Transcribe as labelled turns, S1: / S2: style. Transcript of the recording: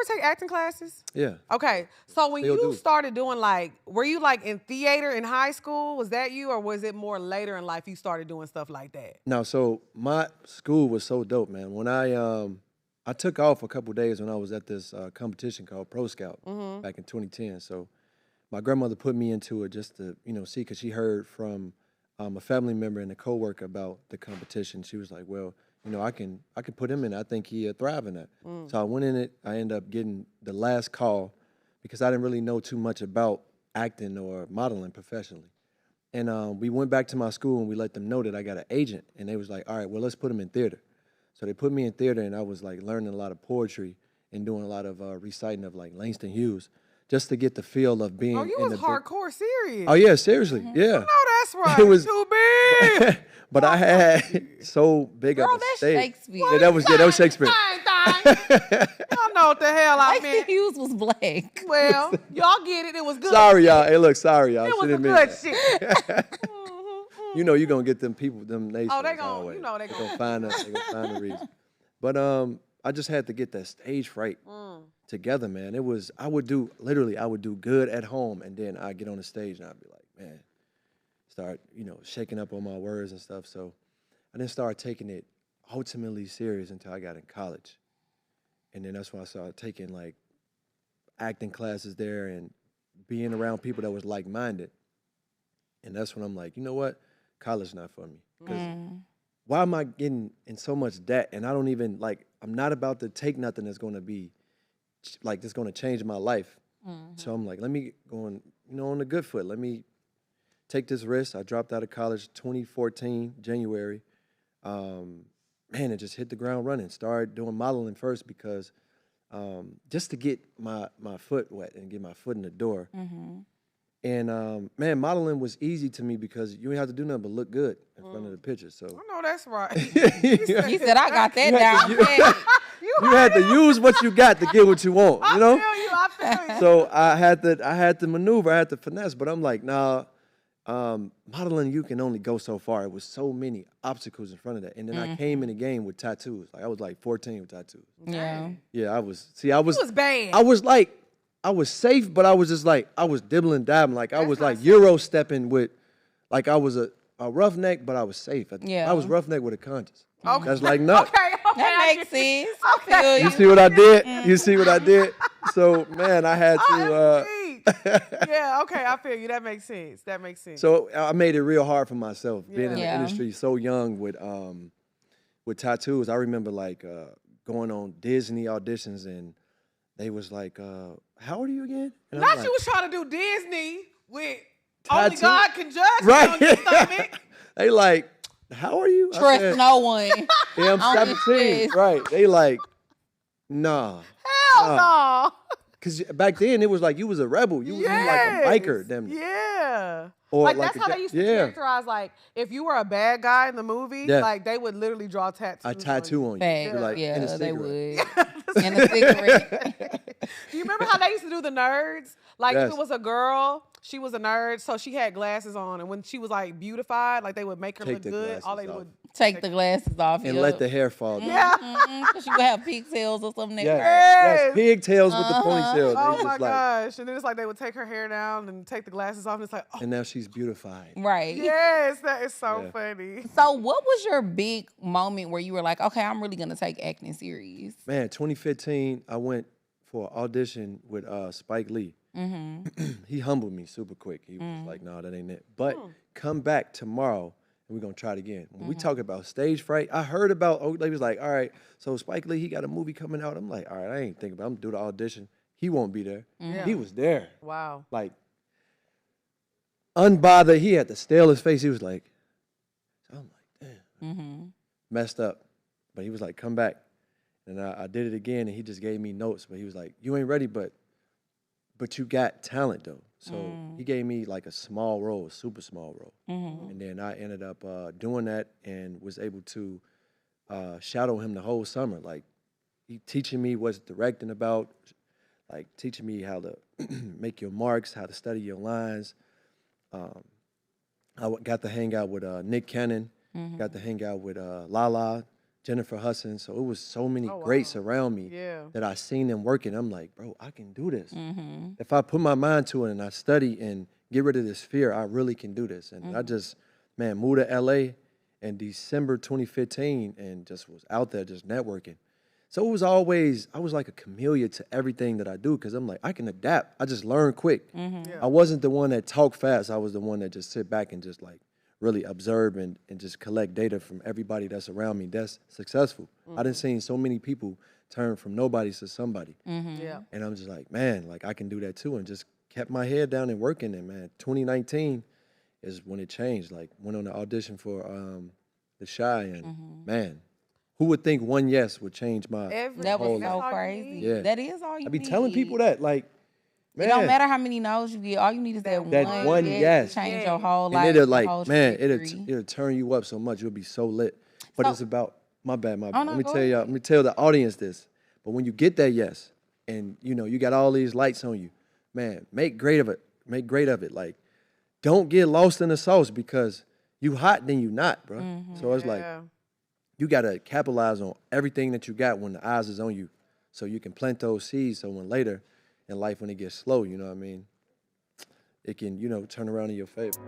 S1: take acting classes?
S2: Yeah.
S1: Okay, so when
S2: Still
S1: you
S2: do.
S1: started doing like, were you like in theater in high school? Was that you, or was it more later in life you started doing stuff like that?
S2: No, so my school was so dope, man. When I took off a couple days when I was at this competition called Pro Scout back in 2010. So my grandmother put me into it just to, see, because she heard from a family member and a coworker about the competition. She was like, well, I can put him in. I think he thrive in that. So I went in it. I ended up getting the last call because I didn't really know too much about acting or modeling professionally. And we went back to my school and we let them know that I got an agent. And they was like, all right, well, let's put him in theater. So they put me in theater, and I was like learning a lot of poetry and doing a lot of reciting of like Langston Hughes, just to get the feel of being.
S1: Oh, you was hardcore serious.
S2: Oh yeah, seriously, yeah.
S1: No, that's right.
S2: It was
S1: too big.
S2: but I had so big of a
S3: that's
S2: stage.
S3: Shakespeare.
S2: Yeah, that was Shakespeare.
S1: Y'all know what the hell I
S3: Langston
S1: meant.
S3: Hughes was black.
S1: Well, y'all get it. It was good.
S2: Sorry, y'all. Hey, look, sorry, y'all.
S1: It was
S2: She
S1: a
S2: didn't mean
S1: good
S2: that.
S1: shit.
S2: You're gonna get them people, them nations.
S1: Oh, they gon',
S2: always.
S1: you know they gon'.
S2: find a, they gonna find a reason. But I just had to get that stage fright together, man. It was I would do good at home, and then I'd get on the stage and I'd be like, man, start shaking up on my words and stuff. So I didn't start taking it ultimately serious until I got in college, and then that's when I started taking like acting classes there and being around people that was like minded. And that's when I'm like, you know what? College not for me. Because why am I getting in so much debt? And I don't even, I'm not about to take nothing that's going to be, that's going to change my life. So I'm like, let me go on the good foot. Let me take this risk. I dropped out of college 2014, January. Man, it just hit the ground running. Started doing modeling first because just to get my foot wet and get my foot in the door. And man, modeling was easy to me because you didn't have to do nothing but look good in front of the picture. So
S1: I know that's right.
S3: He said, I got that down.
S2: you had to use what you got to get what you want. You know.
S1: I feel you.
S2: So I had to maneuver. I had to finesse. But I'm like, nah. Modeling, you can only go so far. It was so many obstacles in front of that. And then I came in the game with tattoos. Like I was like 14 with tattoos.
S3: Yeah.
S2: Yeah, I was. See, I was.
S1: It was bad.
S2: I was safe, but I was just like, I was dibbling dabbling. Like I was like Euro stepping with, like I was a roughneck, but I was safe.
S3: Yeah.
S2: I was roughneck with a conscience.
S1: Okay.
S2: That's like nuts.
S1: Okay.
S3: That makes sense.
S1: Okay.
S2: You see what I did? You see what I did? So man, I had to.
S1: Yeah. Okay. I feel you. That makes sense.
S2: So I made it real hard for myself being in the
S3: Yeah.
S2: industry so young with tattoos. I remember like going on Disney auditions and they was like, how old are you again? And
S1: Not
S2: I'm
S1: you
S2: like,
S1: was trying to do Disney with
S2: Tattoo?
S1: Only God Can Judge
S2: Right.
S1: on your stomach.
S2: They like, how are you? I
S3: Trust
S2: said,
S3: no one.
S2: yeah, I'm
S3: On this
S2: 17.
S3: list.
S2: Right. They like, nah.
S1: Hell no.
S2: Because back then it was like you was a rebel. You was like a biker. Damn.
S1: Yeah.
S2: Or
S1: like
S2: like
S1: that's how they used to
S2: yeah.
S1: characterize, like, if you were a bad guy in the movie,
S2: Yeah.
S1: like, they would literally draw tattoos.
S2: A tattoo on you.
S3: Facts.
S2: You're like,
S3: Yeah,
S2: in a
S3: they
S2: cigarette.
S3: would. And a cigarette.
S1: Do you remember how they used to do the nerds? Like,
S2: Yes.
S1: if it was a girl, she was a nerd, so she had glasses on. And when she was, like, beautified, like, they would make her
S2: Take
S1: look
S2: the
S1: good. All they
S2: glasses
S1: would.
S3: Take the glasses off
S2: And let the hair fall down.
S1: Yeah.
S3: Because she would have pigtails or something.
S2: Yes.
S1: Yes.
S2: Yes. Pigtails with the ponytail.
S1: Oh,
S2: They
S1: my
S2: just like,
S1: gosh. And then it's like they would take her hair down and take the glasses off. And it's like, oh,
S2: and now she's beautified.
S3: Right.
S1: yes, that is so
S2: Yeah.
S1: funny.
S3: So what was your big moment where you were like, okay, I'm really going to take acting serious?
S2: Man, 2015, I went for an audition with Spike Lee. He humbled me super quick. He was like, no, that ain't it. But come back tomorrow and we're going to try it again. When we talk about stage fright, I heard about, they was like, all right, so Spike Lee, he got a movie coming out. I'm like, all right, I ain't thinking about it. I'm going to do the audition. He won't be there. He was there.
S1: Wow.
S2: Like, unbothered. He had the stalest face. He was like, so I'm like, damn. Messed up. But he was like, come back. And I did it again, and he just gave me notes. But he was like, you ain't ready, but you got talent, though. So he gave me like a small role, a super small role. And then I ended up doing that and was able to shadow him the whole summer. Like, he teaching me what's directing about, like teaching me how to make your marks, how to study your lines. I got to hang out with Nick Cannon, got to hang out with Lala, Jennifer Hudson. So it was so many
S1: Oh,
S2: greats
S1: wow.
S2: around me
S1: Yeah.
S2: that I seen them working. I'm like, bro, I can do this.
S3: Mm-hmm.
S2: If I put my mind to it and I study and get rid of this fear, I really can do this. And I just, man, moved to LA in December 2015 and just was out there just networking. So it was always, I was like a chameleon to everything that I do because I'm like, I can adapt. I just learn quick.
S1: Yeah.
S2: I wasn't the one that talked fast. I was the one that just sit back and just like really observe and just collect data from everybody that's around me that's successful. I done seen so many people turn from nobody to somebody.
S1: Yeah.
S2: And I'm just like, man, like I can do that too. And just kept my head down and working. And man, 2019 is when it changed. Like went on the audition for The Shy and man, who would think one yes would change my
S3: That
S2: whole
S3: was
S2: life?
S3: so
S1: all you
S3: crazy.
S1: need.
S2: Yeah.
S3: That is all you
S2: I be
S3: need.
S2: telling people that, like,
S3: It
S2: man,
S3: don't matter how many no's you get. All you need is that
S2: That
S3: one
S2: one yes.
S3: to change
S1: Yeah.
S3: your whole
S2: and
S3: life.
S2: it'll
S3: your whole
S2: like, man,
S3: trajectory.
S2: it'll turn you up so much. You'll be so lit. But
S3: So-
S2: it's about my bad.
S3: no,
S2: Let me
S3: go
S2: tell y'all. Let me tell the audience this. But when you get that yes, and you know you got all these lights on you, man, make great of it. Make great of it. Like, don't get lost in the sauce because you hot then you not, bro. So it's like
S1: Yeah.
S2: you gotta capitalize on everything that you got when the eyes is on you, so you can plant those seeds. So when later in life, when it gets slow, you know what I mean, it can turn around in your favor.